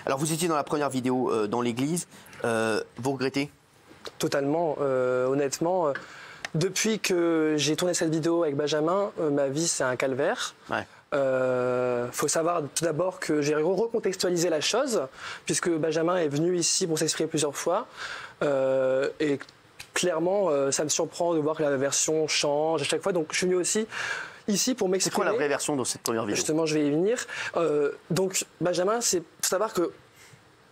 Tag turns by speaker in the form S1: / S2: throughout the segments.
S1: Alors vous étiez dans la première vidéo dans l'église, vous regrettez?
S2: Totalement, honnêtement. Depuis que j'ai tourné cette vidéo avec Benjamin, ma vie c'est un calvaire.
S1: Ouais.
S2: Faut savoir tout d'abord que j'ai recontextualisé la chose, puisque Benjamin est venu ici pour s'exprimer plusieurs fois. Et clairement, ça me surprend de voir que la version change à chaque fois. Donc je suis venu aussi ici pour m'exprimer.
S1: C'est quoi la vraie version dans cette première vidéo?
S2: Justement, je vais y venir. Donc Benjamin, faut savoir que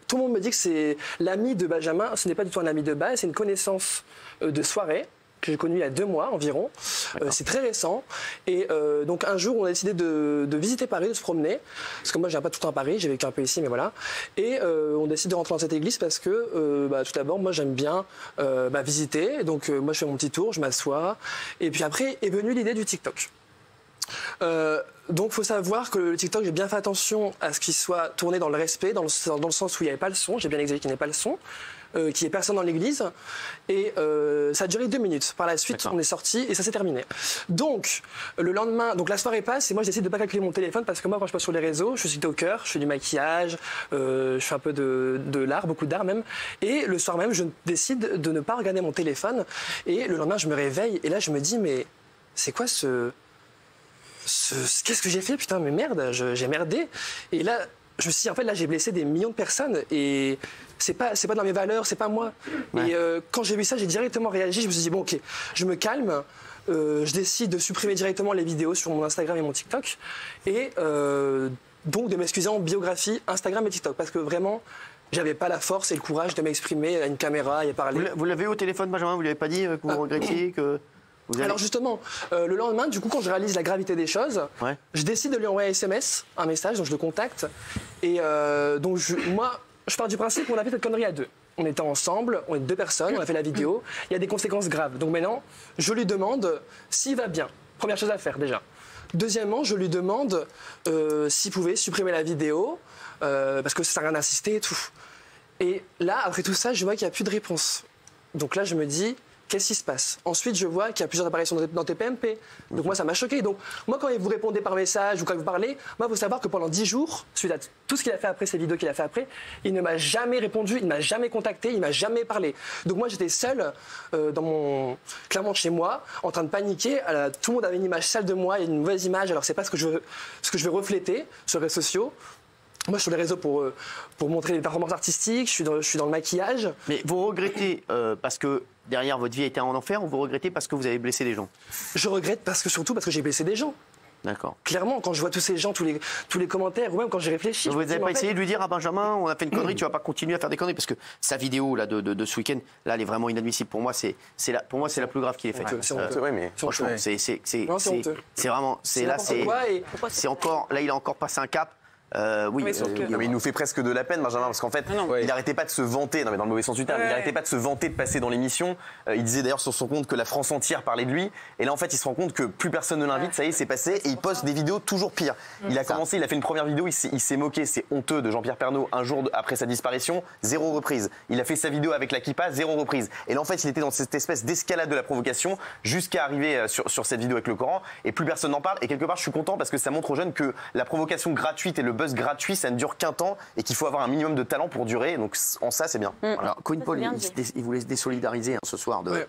S2: tout le monde me dit que c'est l'ami de Benjamin. Ce n'est pas du tout un ami de base, c'est une connaissance de soirée que j'ai connue il y a 2 mois environ. C'est très récent. Et donc un jour, on a décidé de visiter Paris, de se promener. Parce que moi, je viens pas tout le temps à Paris, j'ai vécu un peu ici, mais voilà. Et on décide de rentrer dans cette église parce que, tout d'abord, moi, j'aime bien visiter. Donc moi, je fais mon petit tour, je m'assois. Et puis après est venue l'idée du TikTok. Donc, il faut savoir que le TikTok, j'ai bien fait attention à ce qu'il soit tourné dans le respect, dans le sens où il n'y avait pas le son. J'ai bien expliqué qu'il n'y ait pas le son, qu'il n'y ait personne dans l'église. Et ça a duré 2 minutes. Par la suite, on est sorti et ça s'est terminé. Donc, le lendemain, donc la soirée passe et moi, j'essaie de ne pas calculer mon téléphone parce que moi, quand je passe sur les réseaux, je suis TikToker, je fais du maquillage, je fais un peu de l'art, beaucoup d'art même. Et le soir même, je décide de ne pas regarder mon téléphone. Et le lendemain, je me réveille et là, je me dis, mais c'est quoi qu'est-ce que j'ai fait, putain, mais merde, j'ai merdé. Et là, je me suis dit, en fait, là, j'ai blessé des millions de personnes et c'est pas dans mes valeurs, c'est pas moi. Ouais. Et quand j'ai vu ça, j'ai directement réagi. Je me suis dit, bon, ok, je me calme. Je décide de supprimer directement les vidéos sur mon Instagram et mon TikTok. Et donc de m'excuser en biographie Instagram et TikTok. Parce que vraiment, j'avais pas la force et le courage de m'exprimer à une caméra et parler.
S1: Vous l'avez au téléphone, Benjamin? Vous lui avez pas dit que vous regrettiez que...
S2: Alors justement, le lendemain, du coup, quand je réalise la gravité des choses, je décide de lui envoyer un SMS, un message, donc je le contacte. Et donc moi, je pars du principe qu'on a fait cette connerie à 2. On était ensemble, on est 2 personnes, on a fait la vidéo. Il y a des conséquences graves. Donc maintenant, je lui demande s'il va bien. Première chose à faire déjà. Deuxièmement, je lui demande s'il pouvait supprimer la vidéo, parce que ça sert à rien d'insister et tout. Et là, après tout ça, je vois qu'il n'y a plus de réponse. Donc là, je me dis... Qu'est-ce qui se passe? Ensuite, je vois qu'il y a plusieurs apparitions dans TPMP. Donc moi, ça m'a choqué. Donc moi, quand vous répondez par message ou quand vous parlez, moi, il faut savoir que pendant 10 jours, suite à tout ce qu'il a fait après, ces vidéos qu'il a fait après, il ne m'a jamais répondu, il ne m'a jamais contacté, il ne m'a jamais parlé. Donc moi, j'étais seul clairement chez moi, en train de paniquer. Tout le monde avait une image sale de moi, une mauvaise image. Alors c'est pas ce que je veux refléter sur les réseaux sociaux. Moi, je suis sur les réseaux pour montrer les performances artistiques, je suis dans le maquillage.
S1: Mais vous regrettez parce que derrière votre vie était en enfer ou vous regrettez parce que vous avez blessé des gens?
S2: Je regrette surtout parce que j'ai blessé des gens.
S1: D'accord.
S2: Clairement, quand je vois tous ces gens, tous les commentaires, ou même quand j'ai réfléchi...
S1: Vous n'avez pas essayé de lui dire à Benjamin, on a fait une connerie, tu vas pas continuer à faire des conneries? Parce que sa vidéo là, de ce week-end, là, elle est vraiment inadmissible. Pour moi, c'est la plus grave qu'il ait faite.
S2: C'est honteux.
S3: Mais...
S1: Franchement, c'est vraiment... C'est encore... Là, il a encore passé un cap. Oui,
S3: mais il nous fait presque de la peine, Benjamin, parce qu'en fait, il n'arrêtait pas de se vanter, non mais dans le mauvais sens du terme, il n'arrêtait pas de se vanter de passer dans l'émission. Il disait d'ailleurs sur son compte que la France entière parlait de lui. Et là, en fait, il se rend compte que plus personne ne l'invite, ça y est, c'est passé. Et il poste des vidéos toujours pires. Il a commencé, il a fait une première vidéo, il s'est moqué, c'est honteux, de Jean-Pierre Pernaut un jour après sa disparition, 0 reprise. Il a fait sa vidéo avec la kippa, 0 reprise. Et là, en fait, il était dans cette espèce d'escalade de la provocation jusqu'à arriver sur cette vidéo avec le Coran. Et plus personne n'en parle. Et quelque part, je suis content parce que ça montre aux jeunes que la provocation gratuite et le buzz gratuit, ça ne dure qu'un temps et qu'il faut avoir un minimum de talent pour durer. Donc en ça, c'est bien.
S1: Alors, Corinne Paul, il voulait se désolidariser ce soir de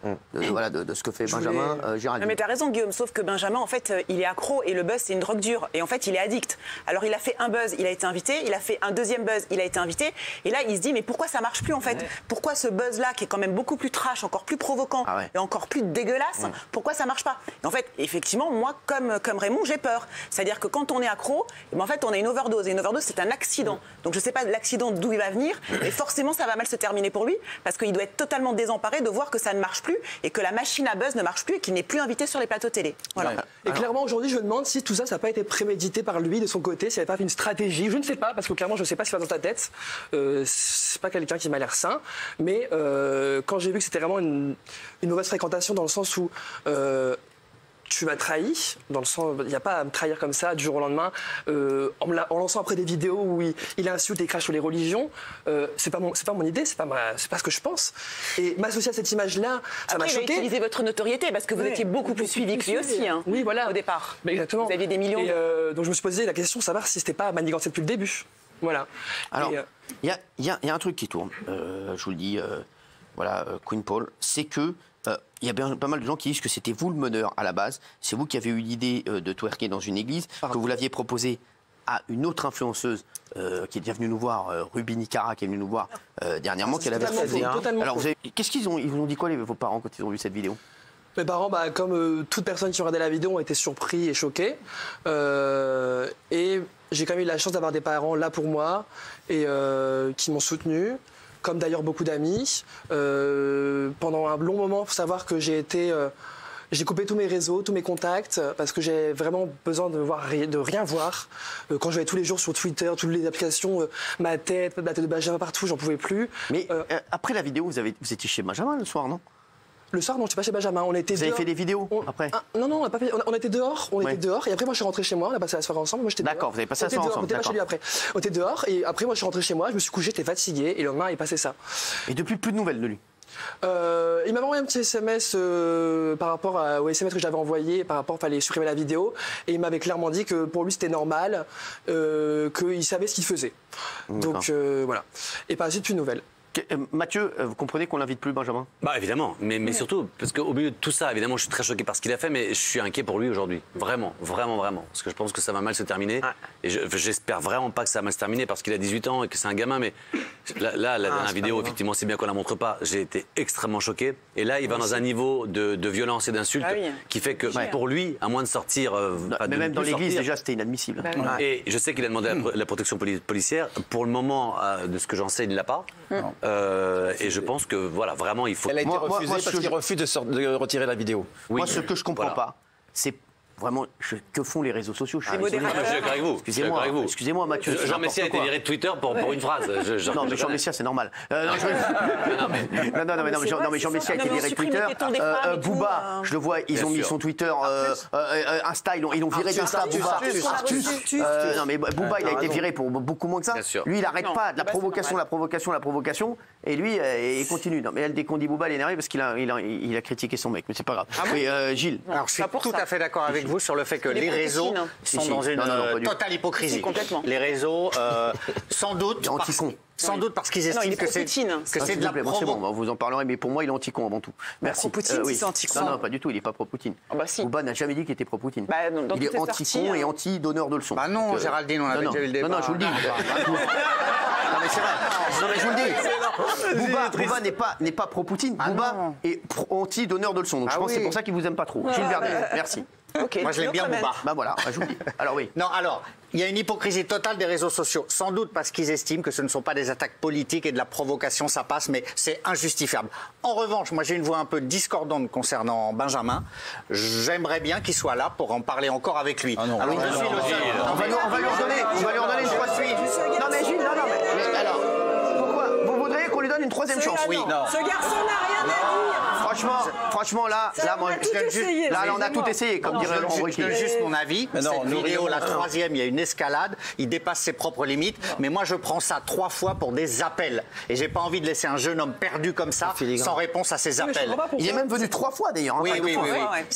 S1: ce que fait Benjamin. Gérald.
S4: Mais t'as raison, Guillaume, sauf que Benjamin, en fait, il est accro et le buzz, c'est une drogue dure. Et en fait, il est addict. Alors, il a fait un buzz, il a été invité. Il a fait un deuxième buzz, il a été invité. Et là, il se dit, mais pourquoi ça marche plus, en fait? Pourquoi ce buzz-là, qui est quand même beaucoup plus trash, encore plus provoquant et encore plus dégueulasse, pourquoi ça marche pas? Et en fait, effectivement, moi, comme Raymond, j'ai peur. C'est-à-dire que quand on est accro, en fait, on a une overdose. Et une overdose, c'est un accident. Donc, je sais pas l'accident d'où il va venir, mais forcément, ça va mal se terminer pour lui, parce qu'il doit être totalement désemparé de voir que ça ne marche plus et que la machine à buzz ne marche plus et qu'il n'est plus invité sur les plateaux télé. Voilà.
S2: Et clairement, aujourd'hui, je me demande si tout ça, ça n'a pas été prémédité par lui, de son côté, s'il n'avait pas fait une stratégie. Je ne sais pas, parce que clairement, je ne sais pas ce qu'il va dans ta tête. C'est pas quelqu'un qui m'a l'air sain. Mais quand j'ai vu que c'était vraiment une mauvaise fréquentation, dans le sens où tu m'as trahi, dans le sens, il n'y a pas à me trahir comme ça du jour au lendemain, en lançant après des vidéos où il insulte et crache sur les religions. C'est pas mon idée, c'est pas ce que je pense. Et m'associer à cette image-là, ça m'a choqué.
S4: Il a utilisé votre notoriété parce que vous étiez beaucoup plus suivi que lui aussi. Hein,
S2: oui, voilà.
S4: Au départ.
S2: Mais exactement.
S4: Vous aviez des millions.
S2: Et donc je me suis posé la question de savoir si c'était pas manigancé depuis le début. Voilà.
S1: Alors, il y a un truc qui tourne, je vous le dis, Queen Paul, c'est que il y a pas mal de gens qui disent que c'était vous le meneur à la base, c'est vous qui avez eu l'idée de twerker dans une église, que vous l'aviez proposé à une autre influenceuse qui est déjà venue nous voir, Ruby Nicara, qui est venue nous voir dernièrement, qu'elle avait refusé. Alors, qu'est-ce qu'ils vous ont dit quoi vos parents quand ils ont vu cette vidéo?
S2: Mes parents, comme toute personne qui regardait la vidéo, ont été surpris et choqués. Et j'ai quand même eu la chance d'avoir des parents là pour moi et qui m'ont soutenu, comme d'ailleurs beaucoup d'amis. Pendant un long moment, il faut savoir que j'ai coupé tous mes réseaux, tous mes contacts, parce que j'ai vraiment besoin de rien voir. Quand je vais tous les jours sur Twitter, toutes les applications, la tête de Benjamin partout, j'en pouvais plus.
S1: Mais après la vidéo, vous étiez chez Benjamin le soir, non?
S2: Le soir, non, je n'étais pas chez Benjamin. On était
S1: Vous avez fait des vidéos après?
S2: Non, on n'a pas fait. On était dehors. Et après, moi, je suis rentré chez moi. On a passé la soirée ensemble. Moi, j'étais
S1: D'accord, vous avez passé la soirée ensemble.
S2: On était pas chez lui après. On était dehors. Et après, moi, je suis rentré chez moi. Je me suis couché, j'étais fatigué. Et le lendemain, il passait ça.
S1: Et depuis, plus de nouvelles de lui?
S2: Il m'avait envoyé un petit SMS par rapport au SMS que j'avais envoyé, par rapport, il fallait supprimer la vidéo, et il m'avait clairement dit que pour lui c'était normal, qu'il savait ce qu'il faisait. Donc voilà. Et par la suite, plus de nouvelles.
S1: Mathieu, vous comprenez qu'on n'invite plus Benjamin?
S5: Bah évidemment, mais surtout, parce qu'au milieu de tout ça, évidemment, je suis très choqué par ce qu'il a fait, mais je suis inquiet pour lui aujourd'hui. Vraiment, vraiment, vraiment. Parce que je pense que ça va mal se terminer. Et j'espère vraiment pas que ça va mal se terminer parce qu'il a 18 ans et que c'est un gamin, mais la dernière vidéo, effectivement, c'est bien qu'on la montre pas. J'ai été extrêmement choqué. Et là, il va dans un niveau de violence et d'insulte qui fait que pour lui, à moins de sortir.
S1: Mais même dans l'église, déjà, c'était inadmissible.
S5: Et je sais qu'il a demandé la protection policière. Pour le moment, de ce que j'en sais, il ne l'a pas. Et je pense que voilà, vraiment, il faut.
S6: Elle a été refusée parce qu'il refuse de retirer la vidéo.
S1: Moi, ce que je comprends pas, c'est vraiment que font les réseaux sociaux.
S5: Je suis d'accord avec vous.
S1: Excusez-moi, Mathieu.
S5: Jean Messia a été viré de Twitter pour une phrase.
S1: Non, mais Jean Messia, c'est normal. Non, mais Jean Messia a été viré de Twitter. Booba, je le vois, ils ont mis son Twitter Insta, ils l'ont viré d'Insta. Non, mais Booba, il a été viré pour beaucoup moins que ça. Lui, il n'arrête pas de la provocation. Et lui, il continue. Non, mais elle, dès qu'on dit Booba, il est énervé parce qu'il a critiqué son mec. Mais c'est pas grave. Oui, Gilles.
S7: Alors, je suis tout à fait d'accord avec vous sur le fait que les réseaux sont dans une totale hypocrisie. Les réseaux, sans doute. Sans doute parce qu'ils estiment que c'est de la provocation.
S1: C'est bon, vous en parlerez, mais pour moi, il est anti-con avant tout. Merci.
S4: Pro-Poutine, c'est anti-con.
S1: Non, pas du tout, il n'est pas pro-Poutine. Booba n'a jamais dit qu'il était pro-Poutine. Il est anti-con et anti-donneur de leçons.
S7: Bah non, Géraldine, on avait déjà eu le débat.
S1: Non, je vous le dis. Non, mais c'est vrai. Non, mais je vous le dis. Booba n'est pas pro-Poutine. Booba est anti-donneur de leçons. Donc je pense que c'est pour ça qu'il vous aime pas trop. Gilles Vernet, merci.
S7: Moi, je l'aime bien, Booba.
S1: Bah voilà, je vous le dis. Alors oui.
S7: Non, alors, il y a une hypocrisie totale des réseaux sociaux. Sans doute parce qu'ils estiment que ce ne sont pas des attaques politiques et de la provocation, ça passe, mais c'est injustifiable. En revanche, moi, j'ai une voix un peu discordante concernant Benjamin. J'aimerais bien qu'il soit là pour en parler encore avec lui.
S1: On va lui redonner une troisième chance. Non, mais Gilles, mais alors, pourquoi vous voudriez qu'on lui donne une troisième chance?
S4: Oui. Ce garçon n'a rien à dire.
S1: Franchement, là, on a tout essayé, comme dirait Laurent Ruquier.
S7: Je donne juste mon avis. Cette vidéo, la troisième, il y a une escalade. Il dépasse ses propres limites. Mais moi, je prends ça 3 fois pour des appels. Et j'ai pas envie de laisser un jeune homme perdu comme ça, sans réponse à ses appels.
S1: Il est même venu 3 fois d'ailleurs.
S7: Oui.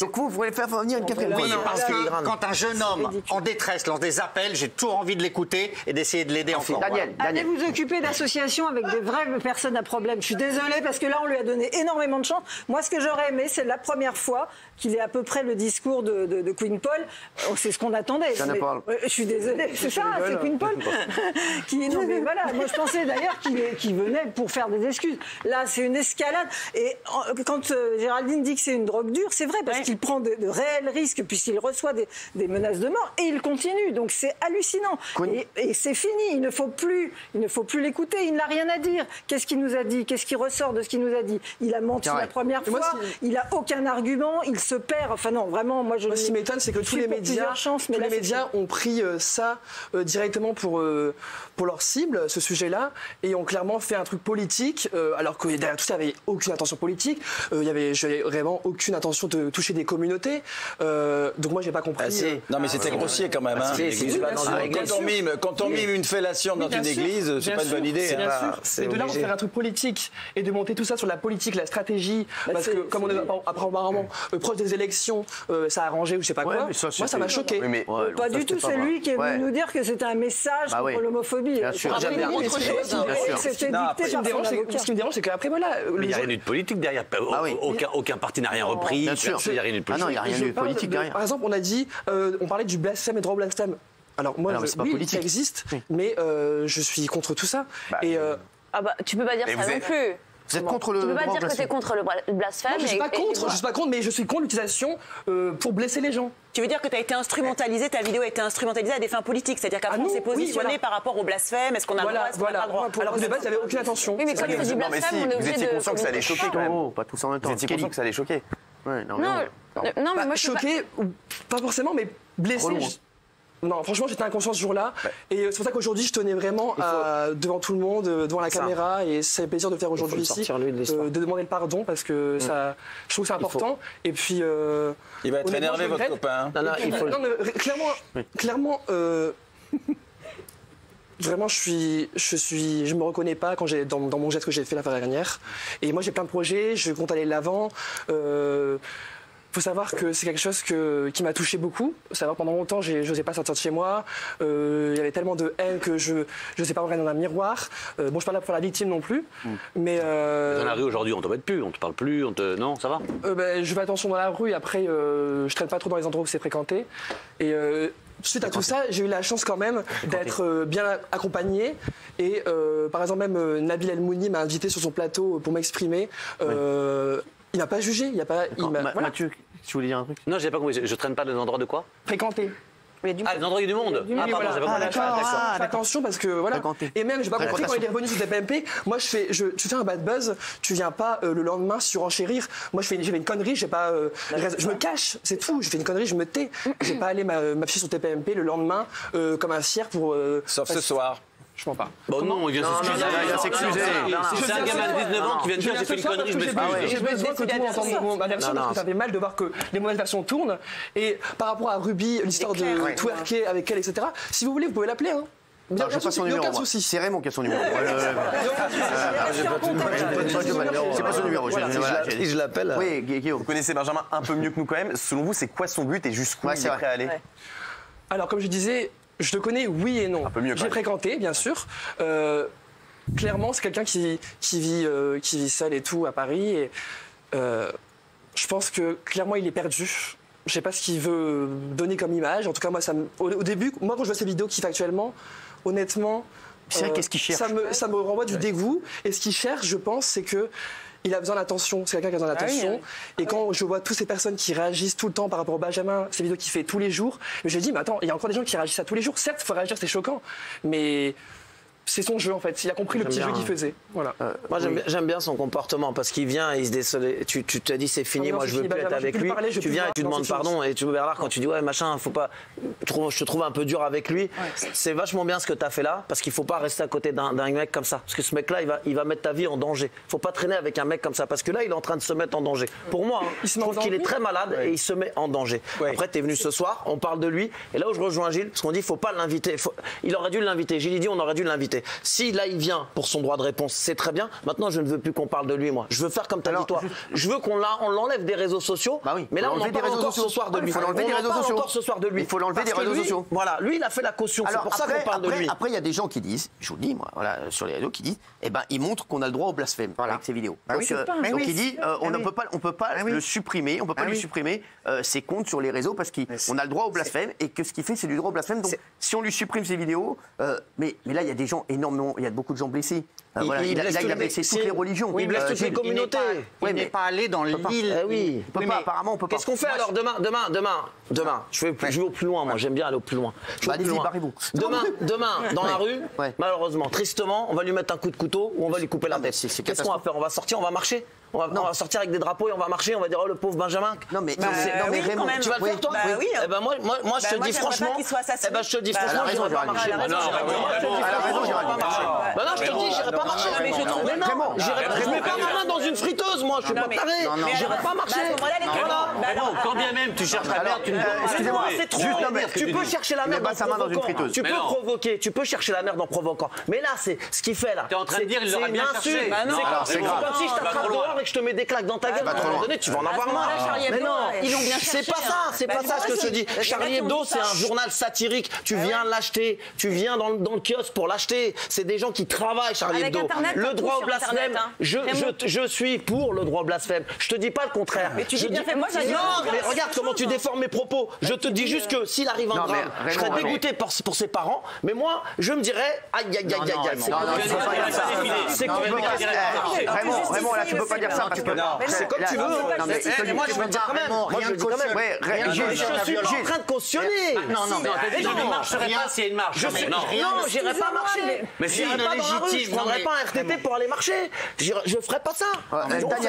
S1: Donc vous voulez faire venir une 4e fois.
S7: Oui, parce que quand un jeune homme en détresse lance des appels, j'ai toujours envie de l'écouter et d'essayer de l'aider encore.
S1: Daniel.
S8: Allez vous occuper d'associations avec des vraies personnes à problème. Je suis désolée parce que là, on lui a donné énormément de chance. Moi, ce que j'aurais aimé, c'est la première fois qu'il ait à peu près le discours de Queen Paul. C'est ce qu'on attendait. Je suis désolée, c'est ça, c'est Queen Paul. Non, mais voilà, moi je pensais d'ailleurs qu'il venait pour faire des excuses. Là, c'est une escalade. Et quand Géraldine dit que c'est une drogue dure, c'est vrai, parce qu'il prend de réels risques puisqu'il reçoit des menaces de mort et il continue. Donc c'est hallucinant. Et c'est fini. Il ne faut plus l'écouter. Il n'a rien à dire. Qu'est-ce qu'il nous a dit? Qu'est-ce qui ressort de ce qu'il nous a dit? Il a menti la première fois. Il n'a aucun argument. Il se perd. Enfin non, vraiment, moi je.
S2: Ce qui m'étonne, c'est que tous les médias ont pris ça directement pour leur cible, ce sujet-là, et ont clairement fait un truc politique, alors que derrière tout ça, il n'y avait aucune intention politique. J'avais vraiment aucune intention de toucher des communautés. Donc moi, j'ai pas compris.
S6: Non, mais c'était grossier quand même. Quand on mime une fellation dans une église, c'est pas une bonne idée.
S2: Bien sûr. C'est de là de faire un truc politique et de monter tout ça sur la politique, la stratégie parce que comme on est apparemment proche des élections, ça a arrangé ou je sais pas quoi. Moi, ça m'a choqué.
S8: Pas du tout, c'est lui qui est venu nous dire que c'était un message contre l'homophobie.
S1: Bien sûr,
S8: c'était dicté par son avocat.
S2: Ce qui me dérange, c'est qu'après, voilà.
S5: Mais il n'y a rien eu de politique derrière. Aucun parti n'a rien repris.
S1: Bien sûr.
S5: Il n'y a rien eu de politique.
S1: Ah non, il n'y a rien eu de politique derrière.
S2: Par exemple, on parlait du blasphème et droit au blasphème. Alors moi, oui, ça existe, mais je suis contre tout ça.
S9: Tu peux pas dire ça non plus.
S1: Vous êtes contre le
S9: Tu peux pas
S1: droit
S9: dire que tu es contre le blasphème.
S2: Non, je suis pas contre, mais je suis contre l'utilisation pour blesser les gens.
S4: Tu veux dire que tu as été instrumentalisé, ta vidéo a été instrumentalisée à des fins politiques, c'est-à-dire qu'après on s'est positionné par rapport au blasphème, est-ce qu'on a le droit, est-ce qu'on n'a pas le droit.
S2: Alors que de base, il n'y avait aucune intention.
S9: Oui, mais comme c'est du blasphème, on est
S3: vous
S9: obligé
S3: étiez
S9: de...
S3: conscient que ça allait choquer quand même.
S1: Pas tous en même temps.
S3: Vous étiez conscient que ça allait choquer.
S9: Non, mais moi je suis
S2: choqué, pas forcément, mais blessé. Non, franchement, j'étais inconscient ce jour-là. Et c'est pour ça qu'aujourd'hui, je tenais vraiment devant tout le monde, devant la caméra. Et c'est un plaisir de faire aujourd'hui ici, de demander le pardon parce que ça, je trouve que c'est important. Et puis.
S6: Il va être énervé, votre copain.
S2: Non, clairement. Vraiment, je me reconnais pas quand dans mon geste que j'ai fait la fois dernière. Et moi, j'ai plein de projets, je compte aller de l'avant. Faut savoir que c'est quelque chose qui m'a touché beaucoup. Faut savoir pendant longtemps, je n'osais pas sortir de chez moi. Il y avait tellement de haine que je ne sais pas me regarder dans un miroir. Bon, je suis pas là pour la victime non plus. Mais
S5: dans la rue aujourd'hui, on t'embête plus, on te parle plus, non, ça va.
S2: Je fais attention dans la rue. Après, je traîne pas trop dans les endroits où c'est fréquenté. Et suite à tout ça, j'ai eu la chance quand même d'être bien accompagné. Et par exemple, même Nabil El Mouni m'a invité sur son plateau pour m'exprimer. Il m'a pas jugé, voilà.
S1: Mathieu, tu voulais dire un truc?
S5: Non, j'ai pas compris. Je traîne pas dans les endroits de quoi?
S2: Fréquenté.
S5: Les endroits du monde.
S2: Ah, pardon, j'ai pas compris. Fais attention parce que voilà. Et même, j'ai pas compris quand il est revenu sur TPMP. Moi, tu fais un bad buzz, tu viens pas le lendemain surenchérir. Moi, j'ai fait une connerie, je me cache, c'est tout. Je fais une connerie, je me tais. J'ai pas allé m'afficher sur TPMP le lendemain comme un cierf pour.
S6: Sauf ce soir.
S2: Je m'en pas.
S5: Bon, non, il vient s'excuser. C'est un gamin de 19 ans qui vient de dire j'ai fait une connerie, je m'excuse.
S2: J'ai besoin que tout le monde entende ma version parce que ça fait mal de voir que les mauvaises versions tournent. Et par rapport à Ruby, l'histoire de twerker avec elle, etc., si vous voulez, vous pouvez l'appeler.
S1: Je pas son numéro. C'est Raymond qui a son numéro. C'est pas son numéro.
S6: Je l'appelle.
S3: Oui, Guillaume. Vous connaissez Benjamin un peu mieux que nous quand même. Selon vous, c'est quoi son but et jusqu'où il est prêt à aller?
S2: Alors, comme je disais, je le connais, oui et non. J'ai fréquenté, bien sûr. Clairement, c'est quelqu'un qui vit seul et tout à Paris. Et, je pense que clairement, il est perdu. Je sais pas ce qu'il veut donner comme image. En tout cas, moi, au début, quand je vois ces vidéos qu'il fait actuellement, honnêtement,
S1: qu'est-ce qu'il cherche?
S2: Ça me renvoie du dégoût. Et ce qu'il cherche, je pense, c'est que il a besoin d'attention, c'est quelqu'un qui a besoin d'attention. Et quand je vois toutes ces personnes qui réagissent tout le temps par rapport au Benjamin, ces vidéos qu'il fait tous les jours, je me dis, mais attends, il y a encore des gens qui réagissent à tous les jours. Certes, il faut réagir, c'est choquant, mais c'est son jeu en fait. Il a compris le petit jeu qu'il faisait. Voilà.
S10: Moi j'aime bien son comportement parce qu'il vient et il se désolé. Tu te dis c'est fini, moi je veux plus être avec lui. Tu viens et tu demandes pardon et tu Bernard quand tu dis ouais machin, faut pas. Je te trouve un peu dur avec lui. C'est vachement bien ce que tu as fait là parce qu'il faut pas rester à côté d'un mec comme ça. Parce que ce mec là il va mettre ta vie en danger. Faut pas traîner avec un mec comme ça parce que là il est en train de se mettre en danger. Pour moi, je trouve qu'il est très malade et il se met en danger. Après tu es venu ce soir, on parle de lui et là où je rejoins Gilles parce qu'on dit faut pas l'inviter. Il aurait dû l'inviter. Gilles dit on aurait dû l'inviter. Si là il vient pour son droit de réponse, c'est très bien. Maintenant, je ne veux plus qu'on parle de lui, moi. Je veux faire comme tu as dit toi. Je veux qu'on l'enlève des réseaux sociaux.
S1: Bah oui,
S10: mais là, on en parle encore ce soir de lui.
S1: Il faut l'enlever des réseaux sociaux.
S10: Encore ce soir de lui.
S1: Il faut l'enlever des réseaux sociaux.
S10: Voilà, lui, il a fait la caution. C'est pour ça qu'on parle de lui.
S1: Après, il y a des gens qui disent, je vous le dis, moi, voilà, sur les réseaux, qui disent, eh ben, il montre qu'on a le droit au blasphème avec ces vidéos. Donc, il dit, on ne peut pas le supprimer, on peut pas lui supprimer ses comptes sur les réseaux parce qu'on a le droit au blasphème et que ce qu'il fait, c'est du droit au blasphème. Donc, si on lui supprime ses vidéos, mais là, il y a des gens énormément, il y a beaucoup de gens blessés. Il a blessé toutes les religions.
S10: Il blesse toutes les communautés.
S7: Il n'est pas allé dans l'île.
S10: Oui.
S1: Apparemment, on peut pas.
S10: Qu'est-ce qu'on fait alors demain Je vais au plus loin, moi. J'aime bien aller au plus loin.
S1: Allez-y, barrez-vous.
S10: Demain, dans la rue, malheureusement, tristement, on va lui mettre un coup de couteau ou on va lui couper la tête. Qu'est-ce qu'on va faire? On va sortir, on va marcher. On va sortir avec des drapeaux et on va marcher. On va dire oh le pauvre Benjamin.
S1: Non mais Raymond,
S10: tu vas le faire toi?
S4: Oui.
S10: Moi je te dis franchement. Je te dis franchement, je vais pas marcher.
S1: Géraldine.
S10: Bah non, je te dis, j'irai pas marcher. Mais non, je mets pas ma main dans une friteuse, moi, je suis pas taré. J'irai pas marcher.
S5: Quand bien même tu cherches la merde, tu ne dois pas.
S10: Excusez-moi, c'est trop. Tu peux chercher la merde en provoquant. Tu peux provoquer, tu peux chercher la merde en provoquant. Mais là, c'est ce qu'il fait là.
S5: T'es en train de dire, il l'aurait bien cherché.
S10: C'est comme si je t'attrape dehors et que je te mets des claques dans ta gueule. À un moment donné, tu vas en avoir marre. Mais non, c'est pas ça, c'est pas ça ce que je te dis. Charlie Hebdo, c'est un journal satirique. Tu viens l'acheter, tu viens dans le kiosque pour l'acheter. C'est des gens qui travaillent, Charlie Hebdo. Le droit au blasphème, je suis pour le droit au blasphème. Je te dis pas le contraire.
S9: Mais tu dis bien fait. Moi,
S10: non, mais regarde comment tu déformes mes propos. Je te dis juste que s'il arrive un drame, je serais dégoûté pour ses parents. Mais moi, je me dirais, aïe, aïe, aïe, aïe, aïe.
S1: C'est Raymond, là, tu peux pas dire ça parce que.
S10: C'est comme tu veux. Moi, je veux dire quand même. Moi, je dis quand même. Je suis en train de cautionner.
S5: Non, je ne marcherai pas s'il y a une marche.
S10: Non, j'irai pas marcher.
S5: Mais si
S10: j'irai pas dans la rue, je prendrai pas un RTT pour aller marcher. Je ferai pas ça.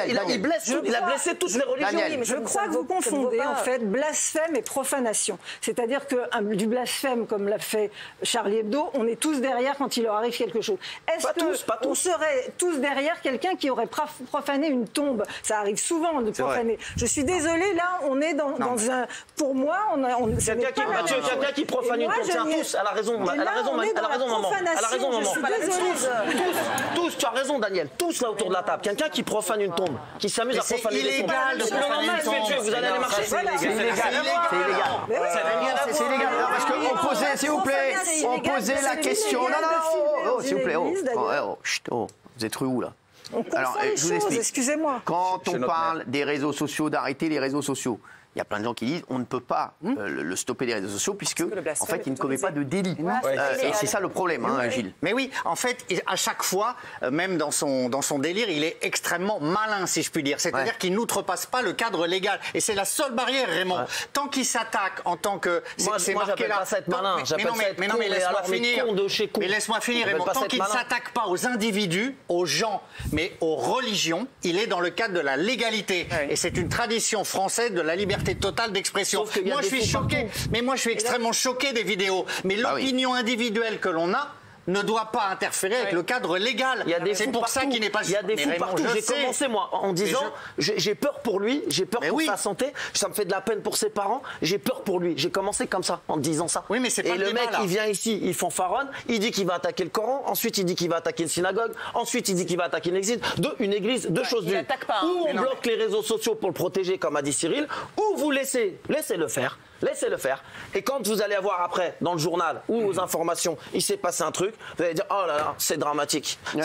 S10: Il a blessé toutes les religions.
S8: Je crois que vous confondez en fait blasphème et profanation. C'est-à-dire que du blasphème, comme l'a fait Charlie Hebdo, on est tous derrière quand il leur arrive quelque chose. Est-ce qu'on serait tous derrière quelqu'un qui aurait profané une tombe? Ça arrive souvent de profaner. Je suis désolée, là, on est dans un... Pour moi,
S10: quelqu'un qui profane une tombe, tiens, tous, elle a raison, maman. Elle a raison, maman. Tous, tu as raison, Daniel. Tous là autour de la table. Quelqu'un qui profane une tombe, qui s'amuse à profaner des tombes.
S7: C'est illégal.
S10: Vous allez aller marcher.
S1: C'est illégal. Parce qu'on posait, s'il vous plaît, on posait la question. Non, s'il vous plaît. Vous êtes où là?
S8: Alors, je vous explique. Excusez-moi.
S1: Quand on parle des réseaux sociaux, d'arrêter les réseaux sociaux, il y a plein de gens qui disent on ne peut pas le stopper des réseaux sociaux puisque en fait il ne commet pas de délit. Et c'est ça le problème, Gilles.
S7: Mais oui, en fait, à chaque fois, même dans son délire, il est extrêmement malin, si je puis dire. C'est-à-dire qu'il n'outrepasse pas le cadre légal. Et c'est la seule barrière, Raymond. Tant qu'il s'attaque en tant que...
S10: Moi, j'appelle pas ça être malin.
S7: Mais laisse-moi finir. Mais laisse-moi finir, Raymond. Tant qu'il ne s'attaque pas aux individus, aux gens, mais aux religions, il est dans le cadre de la légalité. Et c'est une tradition française de la liberté totale d'expression. Moi, je suis choqué. Mais moi, je suis extrêmement choqué des vidéos. Mais l'opinion individuelle que l'on a ne doit pas interférer avec le cadre légal. C'est pour ça qu'il n'est pas...
S10: Il y a des fous partout. J'ai commencé, moi, en disant, j'ai peur pour lui, j'ai peur pour sa santé, ça me fait de la peine pour ses parents, j'ai peur pour lui. J'ai commencé comme ça, en disant ça.
S7: Oui, mais c'est pas
S10: et le mec, il vient ici, il fanfaronne, il dit qu'il va attaquer le Coran, ensuite il dit qu'il va attaquer une synagogue, ensuite il dit qu'il va attaquer une église, deux choses d'une. Ou on bloque les réseaux sociaux pour le protéger, comme a dit Cyril, ou vous laissez-le faire. Laissez-le faire. Et quand vous allez avoir après, dans le journal ou aux informations, il s'est passé un truc, vous allez dire oh là là, c'est dramatique. Il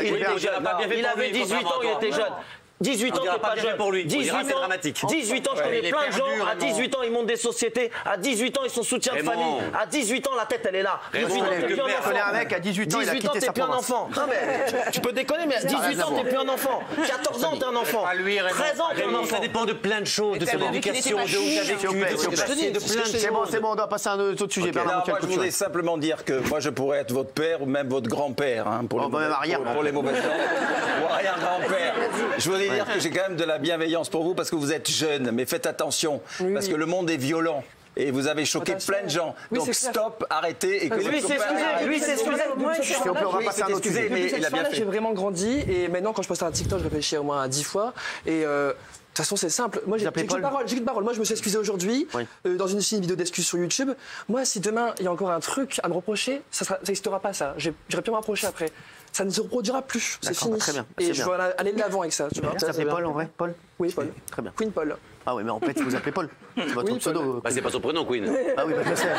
S10: avait 18 ans, il était jeune. 18 ans, t'es pas jeune.
S5: Pour lui.
S10: 18 ans,
S5: dramatique.
S10: 18 ans, je connais plein de gens. À 18 ans, ils montent des sociétés. À 18 ans, ils sont soutien de famille. À 18 ans, la tête, elle est là. 18 ans, t'es plus un enfant.
S1: Je connais un mec à 18 ans, il a quitté sa province.
S10: Non, mais tu peux déconner, mais à 18 ans, t'es plus un enfant. 14 ans, t'es un enfant. 13 ans, t'es un enfant.
S5: Ça dépend de plein de choses, de son éducation, de où t'as vécu, de plein de choses.
S1: C'est bon, on doit passer à un autre sujet.
S6: Moi, je voulais simplement dire que moi, je pourrais être votre père ou même votre grand-père. Pour les mauvaises langues. Ou arrière-grand-père. Je voulais dire que j'ai quand même de la bienveillance pour vous parce que vous êtes jeune, mais faites attention parce que le monde est violent. Et vous avez choqué plein de gens. Donc stop, arrêtez. Et que
S10: lui s'est excusé.
S1: On peut passer à un autre sujet.
S2: Mais il a bien fait. J'ai vraiment grandi et maintenant quand je poste un TikTok, je réfléchis au moins à 10 fois. Et de toute façon, c'est simple. Moi, j'ai qu'une parole. Moi, je me suis excusé aujourd'hui dans une vidéo d'excuses sur YouTube. Moi, si demain, il y a encore un truc à me reprocher, ça n'existera pas, ça. J'aurais pu me rapprocher après. Ça ne se reproduira plus. C'est fini.
S1: Très bien.
S2: Et je vais aller de l'avant avec ça. Tu vois.
S1: Ça s'appelle Paul en vrai? Paul?
S2: Oui, Paul.
S1: Très bien.
S2: Queen Paul.
S1: Ah oui, mais en fait, vous appelez Paul. C'est votre pseudo.
S5: C'est pas son prénom, Queen.
S1: Ah oui, je sais.